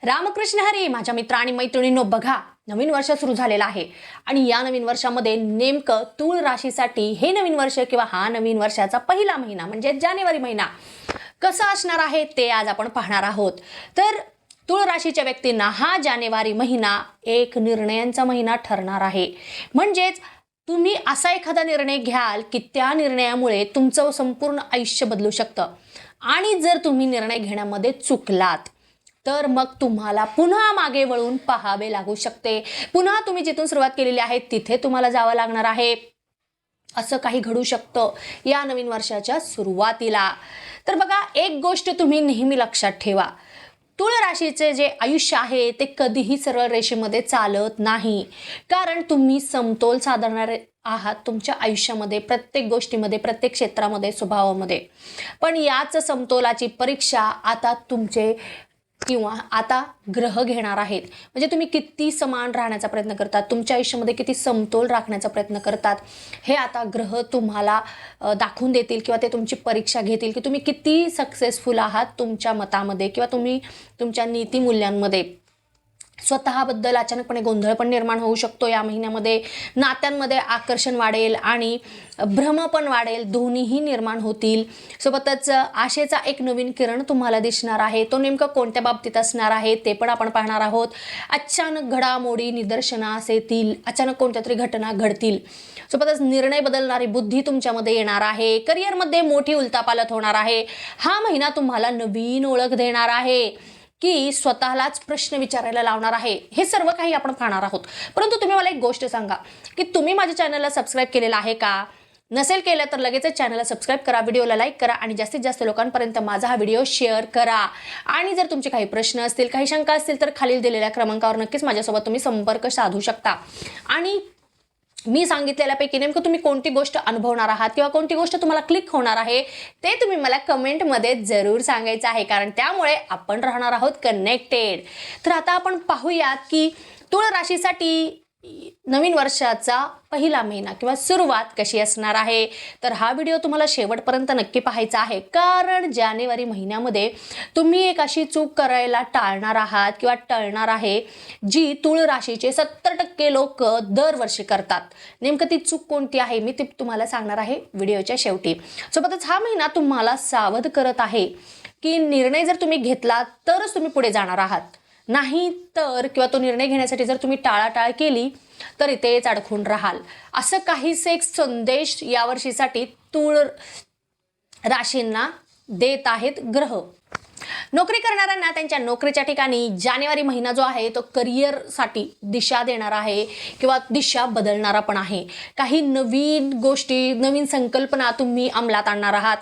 रामकृष्ण हरी माझ्या मित्र आणि मैत्रिणींनो, बघा नवीन वर्ष सुरू झालेलं आहे आणि या नवीन वर्षामध्ये नेमकं तूळ राशीसाठी हे नवीन वर्ष किंवा हा नवीन वर्षाचा पहिला महिना म्हणजे जानेवारी महिना कसा असणार आहे ते आज आपण पाहणार आहोत। तर तूळ राशीच्या व्यक्तींना हा जानेवारी महिना एक निर्णयांचा महिना ठरणार आहे। म्हणजेच तुम्ही असा एखादा निर्णय घ्याल की त्या निर्णयामुळे तुमचं संपूर्ण आयुष्य बदलू शकतं आणि जर तुम्ही निर्णय घेण्यामध्ये चुकलात तर मग तुम्हाला पुन्हा मागे वळून पाहावे लागू शकते। पुन्हा तुम्ही जिथून सुरुवात केलेली आहे तिथे तुम्हाला जावं लागणार आहे। असं काही घडू शकतं या नवीन वर्षाच्या सुरुवातीला। तर बघा, एक गोष्ट तुम्ही नेहमी लक्षात ठेवा, तूळ राशीचे जे आयुष्य आहे ते कधीही सरळ रेषेमध्ये चालत नाही, कारण तुम्ही समतोल साधणारे आहात तुमच्या आयुष्यामध्ये, प्रत्येक गोष्टीमध्ये, प्रत्येक क्षेत्रामध्ये, स्वभावामध्ये। पण याच समतोलाची परीक्षा आता तुमचे किंवा आता ग्रह घेणार आहेत। म्हणजे तुम्ही किती समान राहण्याचा प्रयत्न करतात, तुमच्या आयुष्यामध्ये किती समतोल राखण्याचा प्रयत्न करतात, हे आता ग्रह तुम्हाला दाखवून देतील किंवा ते तुमची परीक्षा घेतील की तुम्ही किती सक्सेसफुल आहात तुमच्या मतामध्ये किंवा तुम्ही तुमच्या नीतिमूल्यांमध्ये। स्वतःबद्दल अचानकपणे गोंधळ पण निर्माण होऊ शकतो या महिन्यामध्ये। नात्यांमध्ये आकर्षण वाढेल आणि भ्रम पण वाढेल, दोन्हीही निर्माण होतील। सोबतच आशेचा एक नवीन किरण तुम्हाला दिसणार आहे। तो नेमका कोणत्या बाबतीत असणार आहे ते पण आपण पाहणार आहोत। अचानक घडामोडी निदर्शनास येतील, अचानक कोणत्या तरी घटना घडतील। सोबतच निर्णय बदलणारी बुद्धी तुमच्यामध्ये येणार आहे। करिअरमध्ये मोठी उलथापालथ होणार आहे। हा महिना तुम्हाला नवीन ओळख देणार आहे की स्वतःलाच प्रश्न विचारायला लावणार आहे। हे सर्व काही आपण पाहणार आहोत। परंतु तुम्ही मला एक गोष्ट सांगा की तुम्ही माझ्या चॅनलला सबस्क्राईब केलेलं आहे का? नसेल केलं तर लगेचच चॅनलला सबस्क्राईब करा, व्हिडिओला लाईक करा आणि जास्तीत जास्त लोकांपर्यंत माझा हा व्हिडिओ शेअर करा। आणि जर तुमचे काही प्रश्न असतील, काही शंका असतील तर खालील दिलेल्या क्रमांकावर नक्कीच माझ्यासोबत तुम्ही संपर्क साधू शकता। आणि मी सांगितलेल्यापैकी नेमकं तुम्ही कोणती गोष्ट अनुभवणार आहात किंवा कोणती गोष्ट तुम्हाला क्लिक होणार आहे ते तुम्ही मला कमेंटमध्ये जरूर सांगायचं आहे, कारण त्यामुळे आपण राहणार आहोत कनेक्टेड। तर आता आपण पाहूयात की तूळ राशीसाठी नवीन वर्षाचा पहिला महिना किंवा सुरुवात कशी असणार आहे। तर हा व्हिडिओ तुम्हाला शेवटपर्यंत नक्की पाहायचा आहे, कारण जानेवारी महिन्यामध्ये तुम्ही एक अशी चूक करायला टाळणार आहात किंवा टळणार आहे जी तूळ राशीचे 70% लोक दरवर्षी करतात। नेमकं ती चूक कोणती आहे मी ती तुम्हाला सांगणार आहे व्हिडिओच्या शेवटी। सोबतच हा महिना तुम्हाला सावध करत आहे की निर्णय जर तुम्ही घेतला तरच तुम्ही पुढे जाणार आहात, नाही तर किंवा तो निर्णय घेण्यासाठी जर तुम्ही टाळाटाळ केली तर इथेच अडकून राहाल। असं काहीच एक संदेश यावर्षीसाठी तूळ राशींना देत आहेत ग्रह। नोकरी करणाऱ्यांना त्यांच्या नोकरीच्या ठिकाणी जानेवारी महिना जो आहे तो करिअरसाठी दिशा देणार आहे किंवा दिशा बदलणारा पण आहे। काही नवीन गोष्टी, नवीन संकल्पना तुम्ही अंमलात आणणार आहात।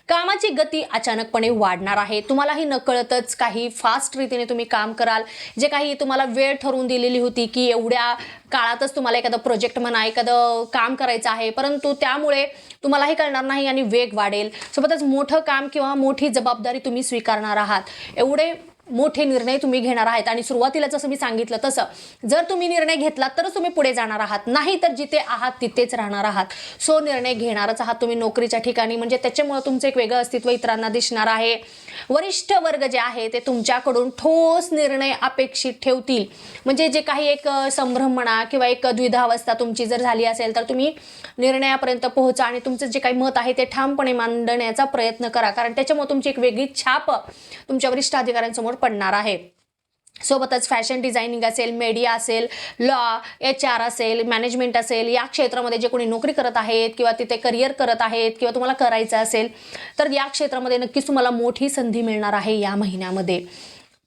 कामाची गती अचानकपणे वाढणार आहे। तुम्हालाही नकळतच काही फास्ट रीतीने तुम्ही काम कराल। जे काही तुम्हाला वेळ ठरवून दिलेली होती की एवढ्या काळातच तुम्हाला एखादं प्रोजेक्ट म्हणा, एखादं काम करायचं आहे, परंतु त्यामुळे तुम्हालाही कळणार नाही आणि वेग वाढेल। सोबतच मोठं काम किंवा मोठी जबाबदारी तुम्ही स्वीकारणार आहात। एवढे मोठे निर्णय तुम्ही घेणार आहात आणि सुरुवातीला जसं मी सांगितलं तसं जर तुम्ही निर्णय घेतला तरच तुम्ही पुढे जाणार आहात, नाही तर जिथे आहात तिथेच राहणार आहात। सो निर्णय घेणारच आहात तुम्ही नोकरीच्या ठिकाणी, म्हणजे त्याच्यामुळे तुमचं एक वेगळं अस्तित्व इतरांना दिसणार आहे। वरिष्ठ वर्ग जे आहे ते तुमच्याकडून ठोस निर्णय अपेक्षित ठेवतील। म्हणजे जे काही एक संभ्रम म्हणा किंवा एक द्विधावस्था तुमची जर झाली असेल तर तुम्ही निर्णयापर्यंत पोहोचा आणि तुमचं जे काही मत आहे ते ठामपणे मांडण्याचा प्रयत्न करा, कारण त्याच्यामुळे तुमची एक वेगळी छाप तुमच्या वरिष्ठ अधिकाऱ्यांसमोर पडणार आहे। सोबतच फॅशन डिझायनिंग असेल, मीडिया असेल, लॉ, HR असेल, मॅनेजमेंट असेल, या क्षेत्रामध्ये जे कोणी नोकरी करत आहेत किंवा तिथे करिअर करत आहेत किंवा तुम्हाला करायचं असेल तर या क्षेत्रामध्ये नक्कीच तुम्हाला मोठी संधी मिळणार आहे या महिन्यामध्ये।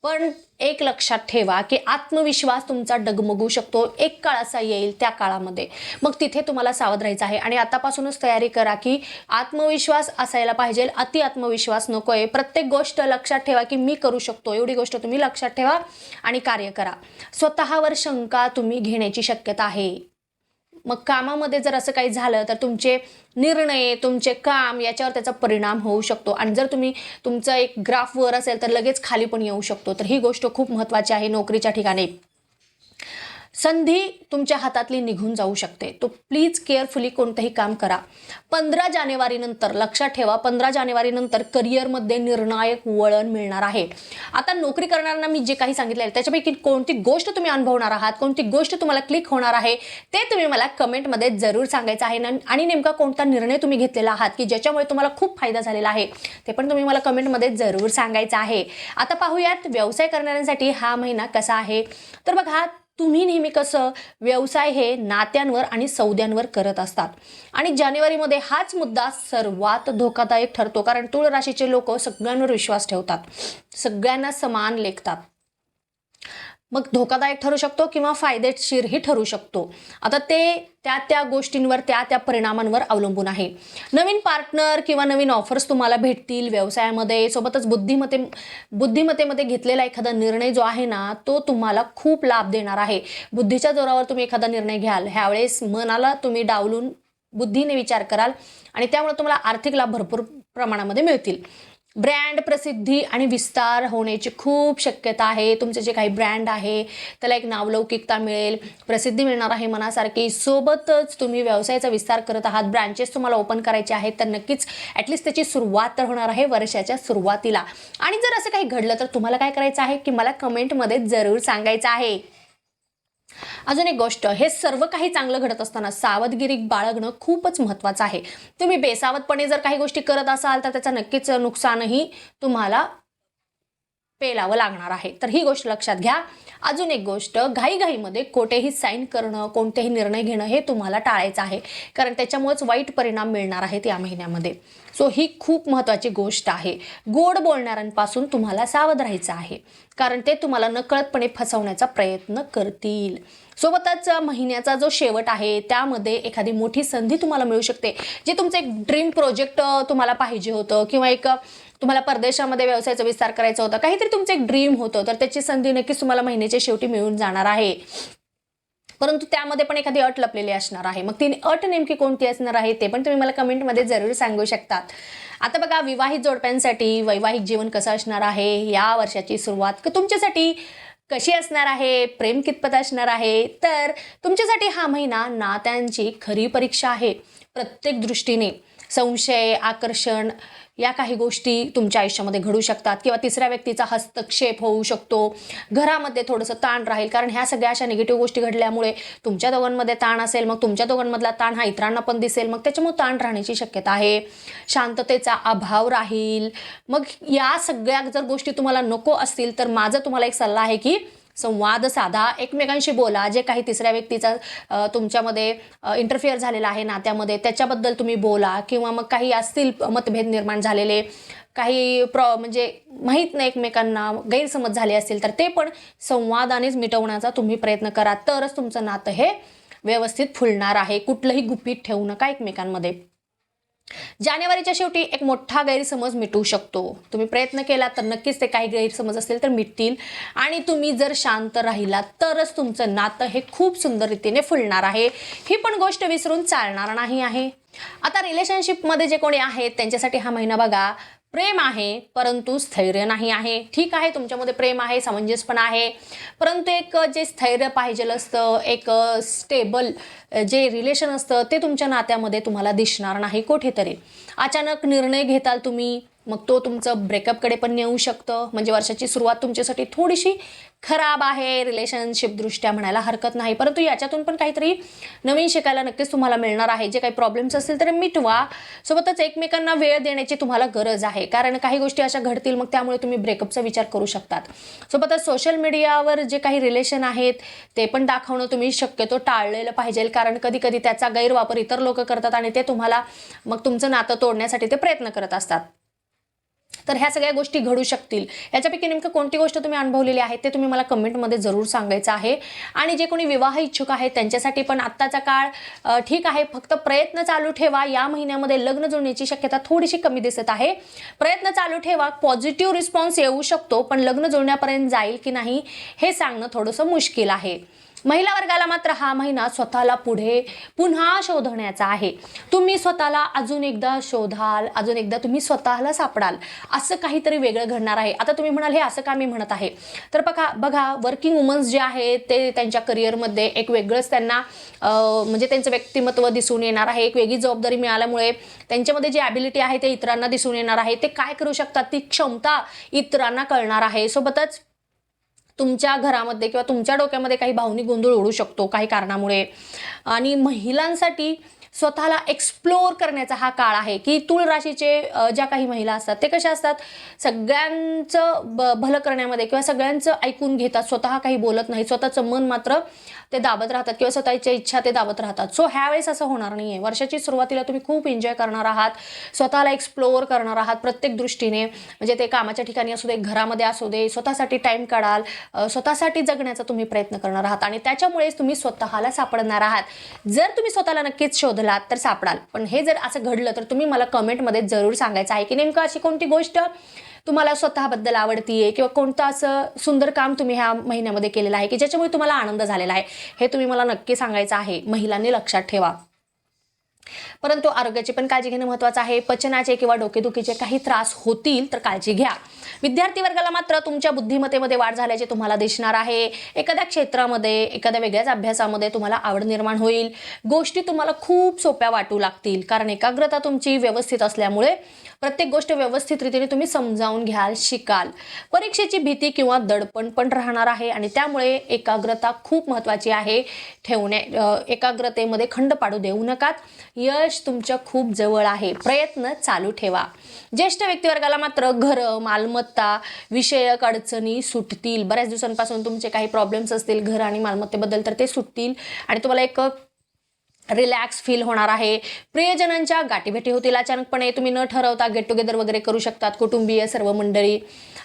पण एक लक्षात ठेवा की आत्मविश्वास तुमचा डगमगू शकतो, एक काळ असा येईल त्या काळामध्ये, मग तिथे तुम्हाला सावध राहायचं आहे। आणि आतापासूनच तयारी करा की आत्मविश्वास असायला पाहिजे, अति आत्मविश्वास नकोय। प्रत्येक गोष्ट लक्षात ठेवा की मी करू शकतो, एवढी गोष्ट तुम्ही लक्षात ठेवा आणि कार्य करा। स्वतःवर शंका तुम्ही घेण्याची शक्यता आहे। मग कामामध्ये जर असं काही झालं तर तुमचे निर्णय, तुमचे काम याच्यावर त्याचा परिणाम होऊ शकतो आणि जर तुम्ही तुमचं एक ग्राफ वर असेल तर लगेच खाली पण येऊ शकतो। तर ही गोष्ट खूप महत्त्वाची आहे नोकरीच्या ठिकाणी। संधी तुमच्या हातातली निघून जाऊ शकते. तो प्लीज केअरफुली कोणतंही काम करा. 15 जानेवारीनंतर लक्षात ठेवा, 15 जानेवारीनंतर करिअरमध्ये निर्णायक वळण मिळणार आहे. आता नोकरी करणाऱ्यांना मी जे काही सांगितलं आहे त्याच्यापैकी कोणती गोष्ट तुम्ही अनुभवणार आहात, कोणती गोष्ट तुम्हाला क्लिक होणार आहे, ते तुम्ही मला कमेंटमध्ये जरूर सांगायचं आहे. आणि नेमका कोणता निर्णय तुम्ही घेतलेला आहात की ज्याच्यामुळे तुम्हाला खूप फायदा झालेला आहे, ते पण तुम्ही मला कमेंटमध्ये जरूर सांगायचं आहे. आता पाहूयात व्यवसाय करणाऱ्यांसाठी हा महिना कसा आहे. तर बघा, तुम्ही नेहमी कसं व्यवसाय हे नात्यांवर आणि सौद्यांवर करत असतात आणि जानेवारीमध्ये हाच मुद्दा सर्वात धोकादायक ठरतो. कारण तुळ राशीचे लोक सगळ्यांवर विश्वास ठेवतात, सगळ्यांना समान लेखतात. मग धोकादायक ठरू शकतो किंवा फायदेशीरही ठरू शकतो. आता ते त्या गोष्टींवर त्या परिणामांवर अवलंबून आहे. नवीन पार्टनर किंवा नवीन ऑफर्स तुम्हाला भेटतील व्यवसायामध्ये. सोबतच बुद्धिमत्तेमध्ये घेतलेला एखादा निर्णय जो आहे ना, तो तुम्हाला खूप लाभ देणार आहे. बुद्धीच्या जोरावर तुम्ही एखादा निर्णय घ्याल. ह्यावेळेस मनाला तुम्ही डावलून बुद्धीने विचार कराल आणि त्यामुळे तुम्हाला आर्थिक लाभ भरपूर प्रमाणामध्ये मिळतील. ब्रँड प्रसिद्धी आणि विस्तार होण्याची खूप शक्यता आहे. तुमचे जे काही ब्रँड आहे त्याला एक नावलौकिकता मिळेल, प्रसिद्धी मिळणार आहे मनासारखी. सोबतच तुम्ही व्यवसायाचा विस्तार करत आहात, ब्रँचेस तुम्हाला ओपन करायचे आहेत, तर नक्कीच ॲटलिस्ट त्याची सुरुवात तर होणार आहे वर्षाच्या सुरुवातीला. आणि जर असं काही घडलं तर तुम्हाला काय करायचं आहे की मला कमेंटमध्ये जरूर सांगायचं आहे. अजून एक गोष्ट, हे सर्व काही चांगलं घडत असताना सावधगिरी बाळगणं खूपच महत्त्वाचं आहे. तुम्ही बेसावधपणे जर काही गोष्टी करत असाल तर त्याचं नक्कीच नुकसानही तुम्हाला पेलावं लागणार आहे. तर ही गोष्ट लक्षात घ्या. अजून एक गोष्ट, घाईघाईमध्ये कोठेही साईन करणं, कोणतेही निर्णय घेणं हे तुम्हाला टाळायचं आहे, कारण त्याच्यामुळेच वाईट परिणाम मिळणार आहेत या महिन्यामध्ये. सो ही खूप महत्त्वाची गोष्ट आहे. गोड बोलणाऱ्यांपासून तुम्हाला सावध राहायचं आहे, कारण ते तुम्हाला नकळतपणे फसवण्याचा प्रयत्न करतील. सोबतच महिन्याचा जो शेवट आहे त्यामध्ये एखादी मोठी संधी तुम्हाला मिळू शकते. जे तुमचं एक ड्रीम प्रोजेक्ट तुम्हाला पाहिजे होतं किंवा एक तुम्हाला परदेशामध्ये व्यवसायाचा विस्तार करायचा होता, काहीतरी तुमचं एक ड्रीम होतं, तर त्याची संधी नक्कीच तुम्हाला महिन्याच्या शेवटी मिळून जाणार आहे. परंतु त्यामध्ये पण एखादी अट लपलेली असणार आहे. मग ती अट नेमकी कोणती असणार आहे ते पण तुम्ही मला कमेंटमध्ये जरूर सांगू शकतात. आता बघा, विवाहित जोडप्यांसाठी वैवाहिक जीवन कसं असणार आहे, या वर्षाची सुरुवात तुमच्यासाठी कशी असणार आहे, प्रेम कितपत असणार आहे. तर तुमच्यासाठी हा महिना नात्यांची खरी परीक्षा आहे. प्रत्येक दृष्टीने संशय, आकर्षण या काही गोष्टी तुमच्या आयुष्यामध्ये घडू शकतात किंवा तिसऱ्या व्यक्तीचा हस्तक्षेप होऊ शकतो. घरामध्ये थोडंसं ताण राहील, कारण ह्या सगळ्या अशा निगेटिव्ह गोष्टी घडल्यामुळे तुमच्या दोघांमध्ये ताण असेल, मग तुमच्या दोघांमधला ताण हा इतरांना पण दिसेल, मग त्याच्यामुळे ताण राहण्याची शक्यता आहे. शांततेचा अभाव राहील. मग या सगळ्या जर गोष्टी तुम्हाला नको असतील तर माझा तुम्हाला एक सल्ला आहे की संवाद साधा, एकमेकांशी बोला. जे काही तिसऱ्या व्यक्तीचा तुमच्यामध्ये इंटरफिअर झालेला आहे नात्यामध्ये त्याच्याबद्दल तुम्ही बोला, किंवा मग काही असतील मतभेद निर्माण झालेले, काही म्हणजे माहीत नाही एकमेकांना गैरसमज झाले असतील, तर ते पण संवादानेच मिटवण्याचा तुम्ही प्रयत्न करा. तरच तुमचं नातं हे व्यवस्थित फुलणार आहे. कुठलंही गुपित ठेवू नका एकमेकांमध्ये. जानेवारीच्या शेवटी एक मोठा गैरसमज मिटू शकतो. तुम्ही प्रयत्न केला तर नक्कीच ते काही गैरसमज असतील तर मिटतील. आणि तुम्ही जर शांत राहिलात तरच तुमचं नातं हे खूप सुंदर रीतीने फुलणार आहे. ही पण गोष्ट विसरून चालणार नाही आहे. आता रिलेशनशिपमध्ये जे कोणी आहेत त्यांच्यासाठी हा महिना बघा, प्रेम आहे परंतु स्थैर्य नाही आहे. ठीक आहे, तुमच्यामध्ये प्रेम आहे, समंजसपणा आहे, परंतु एक जे स्थैर्य पाहिजे असतं, एक स्टेबल जे रिलेशन असतं ते तुमच्या नात्यामध्ये तुम्हाला दिसणार नाही. कुठेतरी अचानक निर्णय घेताल तुम्ही, मग तो तुमचं ब्रेकअपकडे पण नेऊ शकतं. म्हणजे वर्षाची सुरुवात तुमच्यासाठी थोडीशी खराब आहे रिलेशनशिप दृष्ट्या म्हणायला हरकत नाही. परंतु याच्यातून पण काहीतरी नवीन शिकायला नक्कीच तुम्हाला मिळणार आहे. जे काही प्रॉब्लेम्स असतील तर मिटवा. सोबतच एकमेकांना वेळ देण्याची तुम्हाला गरज आहे, कारण काही गोष्टी अशा घडतील मग त्यामुळे तुम्ही ब्रेकअपचा विचार करू शकतात. सोबतच सोशल मीडियावर जे काही रिलेशन आहेत ते पण दाखवणं तुम्ही शक्यतो टाळलेलं पाहिजे, कारण कधी कधी त्याचा गैरवापर इतर लोक करतात आणि ते तुम्हाला मग तुमचं नातं तोडण्यासाठी ते प्रयत्न करत असतात. तर ह्या सगळ्या गोष्टी घडू शकतील. याच्यापैकी नेमकं कोणती गोष्ट तुम्ही अनुभवलेली आहे ते तुम्ही मला कमेंटमध्ये जरूर सांगायचं आहे. आणि जे कोणी विवाह इच्छुक आहेत त्यांच्यासाठी पण आत्ताचा काळ ठीक आहे, फक्त प्रयत्न चालू ठेवा. या महिन्यामध्ये लग्न जुळण्याची शक्यता थोडीशी कमी दिसत आहे. प्रयत्न चालू ठेवा, पॉझिटिव्ह रिस्पॉन्स येऊ शकतो, पण लग्न जुळण्यापर्यंत जाईल की नाही हे सांगणं थोडंसं मुश्किल आहे. महिला वर्गाला मात्र हा महिना स्वतःला पुढे पुन्हा शोधण्याचा आहे. तुम्ही स्वतःला अजून एकदा शोधाल, अजून एकदा तुम्ही स्वतःला सापडाल, असं काहीतरी वेगळं घडणार आहे. आता तुम्ही म्हणाल हे असं का मी म्हणत आहे, तर बघा वर्किंग वुमन्स जे आहेत ते त्यांच्या करिअरमध्ये एक वेगळंच त्यांना म्हणजे त्यांचं व्यक्तिमत्व दिसून येणार आहे. एक वेगळी जबाबदारी मिळाल्यामुळे त्यांच्यामध्ये जी ॲबिलिटी आहे ते इतरांना दिसून येणार आहे. ते काय करू शकतात ती क्षमता इतरांना कळणार आहे. सोबतच तुमच्या घरामध्ये किंवा तुमच्या डोक्यामध्ये काही भावनिक गोंधळ उडू शकतो काही कारणामुळे. आणि महिलांसाठी स्वतःला एक्सप्लोर करण्याचा हा काळ आहे की तुळ राशीचे ज्या काही महिला असतात ते कशा असतात, सगळ्यांचं भलं करण्यामध्ये किंवा सगळ्यांचं ऐकून घेतात, स्वतः काही बोलत नाही, स्वतःचं मन मात्र ते दाबत राहतात किंवा स्वतःच्या इच्छा ते दाबत राहतात. सो ह्यावेळेस असं होणार नाही आहे. वर्षाची सुरुवातीला तुम्ही खूप एन्जॉय करणार आहात, स्वतःला एक्सप्लोअर करणार आहात प्रत्येक दृष्टीने. म्हणजे ते कामाच्या ठिकाणी असू दे, घरामध्ये असू दे, स्वतःसाठी टाईम काढाल, स्वतःसाठी जगण्याचा तुम्ही प्रयत्न करणार आहात आणि त्याच्यामुळेच तुम्ही स्वतःला सापडणार आहात. जर तुम्ही स्वतःला नक्कीच शोधलात तर सापडाल. पण हे जर असं घडलं तर तुम्ही मला कमेंटमध्ये जरूर सांगायचं आहे की नेमकं अशी कोणती गोष्ट तुम्हाला स्वतःबद्दल आवडतीये किंवा कोणतं असं सुंदर काम तुम्ही ह्या महिन्यामध्ये केलेलं आहे की ज्याच्यामुळे तुम्हाला आनंद झालेला आहे, हे तुम्ही मला नक्की सांगायचं आहे. महिलांनी लक्षात ठेवा. परंतु आरोग्याची पण काळजी घेणं महत्त्वाचं आहे. पचनाचे किंवा डोकेदुखीचे काही त्रास होतील तर काळजी घ्या. विद्यार्थी वर्गाला मात्र तुमच्या बुद्धिमत्तेमध्ये वाढ झाल्याचे तुम्हाला दिसणार आहे. एखाद्या क्षेत्रामध्ये, एखाद्या वेगळ्याच अभ्यासामध्ये तुम्हाला आवड निर्माण होईल. गोष्टी तुम्हाला खूप सोप्या वाटू लागतील कारण एकाग्रता तुमची व्यवस्थित असल्यामुळे प्रत्येक गोष्ट व्यवस्थित रीतीने तुम्ही समजावून घ्याल, शिकाल. परीक्षेची भीती किंवा दडपण पण राहणार आहे आणि त्यामुळे एकाग्रता खूप महत्त्वाची आहे. एकाग्रतेमध्ये खंड पाडू देऊ नका. यश तुमच्या खूप जवळ आहे. प्रयत्न चालू ठेवा. ज्येष्ठ व्यक्तिवर्गाला मात्र घरं, मालमत्ता विषयक अडचणी सुटतील. बऱ्याच दिवसांपासून तुमचे काही प्रॉब्लेम्स असतील घर आणि मालमत्तेबद्दल तर ते सुटतील आणि तुम्हाला एक रिलॅक्स फील होणार आहे. प्रियजनांच्या गाठीभेटी होतील. अचानकपणे तुम्ही न ठरवता गेट टुगेदर वगैरे करू शकतात, कुटुंबीय सर्व मंडळी.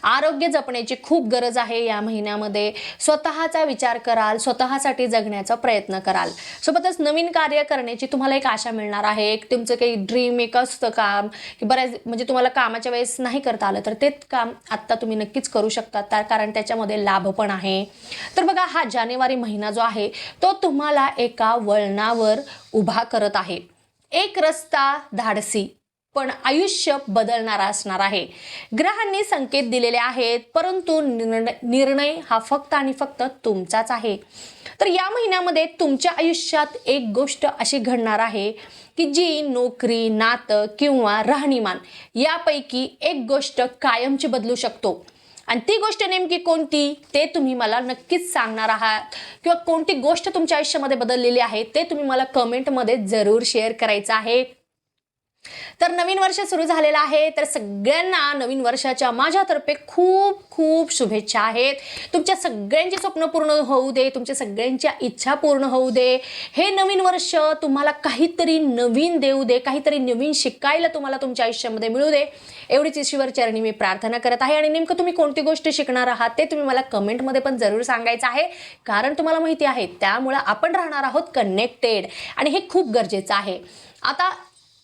आरोग्य जपण्याची खूप गरज आहे या महिन्यामध्ये. स्वतःचा विचार कराल, स्वतःसाठी जगण्याचा प्रयत्न कराल. सोबतच नवीन कार्य करण्याची तुम्हाला एक आशा मिळणार आहे. एक तुमचं काही ड्रीम एक असतं काम की बऱ्याच म्हणजे तुम्हाला कामाच्या वेळेस नाही करता आलं तर ते काम आत्ता तुम्ही नक्कीच करू शकता कारण त्याच्यामध्ये लाभ पण आहे. तर बघा हा जानेवारी महिना जो आहे तो तुम्हाला एका वळणावर उभा करत आहे. एक रस्ता धाडसी पण आयुष्य बदलणारा असणार आहे. ग्रहांनी संकेत दिलेले आहेत परंतु निर्णय हा फक्त आणि फक्त तुमचाच आहे. तर या महिन्यामध्ये तुमच्या आयुष्यात एक गोष्ट अशी घडणार आहे की जी नोकरी, नातं किंवा राहणीमान यापैकी एक गोष्ट कायमची बदलू शकतो. आणि ती गोष्ट नेमकी कोणती ते तुम्ही मला नक्कीच सांगणार आहात किंवा कोणती गोष्ट तुमच्या आयुष्यामध्ये बदललेली आहे ते तुम्ही मला कमेंटमध्ये जरूर शेअर करायचं आहे. तर नवीन वर्ष सुरू झालेलं आहे तर सगळ्यांना नवीन वर्षाच्या माझ्यातर्फे खूप खूप शुभेच्छा आहेत. तुमच्या सगळ्यांची स्वप्न पूर्ण होऊ दे, तुमच्या सगळ्यांच्या इच्छा पूर्ण होऊ दे. हे नवीन वर्ष तुम्हाला काहीतरी नवीन देऊ दे, काहीतरी नवीन शिकायला तुम्हाला तुमच्या आयुष्यामध्ये मिळू दे, एवढीच ईश्वर चरणी मी प्रार्थना करत आहे. आणि नेमकं तुम्ही कोणती गोष्ट शिकणार आहात ते तुम्ही मला कमेंटमध्ये पण जरूर सांगायचं आहे कारण तुम्हाला माहिती आहे त्यामुळं आपण राहणार आहोत कनेक्टेड आणि हे खूप गरजेचं आहे. आता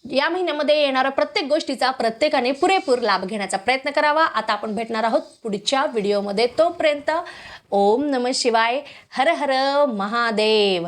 या महिन्यामध्ये येणाऱ्या प्रत्येक गोष्टीचा प्रत्येकाने पुरेपूर लाभ घेण्याचा प्रयत्न करावा. आता आपण भेटणार आहोत पुढच्या व्हिडिओमध्ये. तोपर्यंत ओम नमः शिवाय, हर हर महादेव.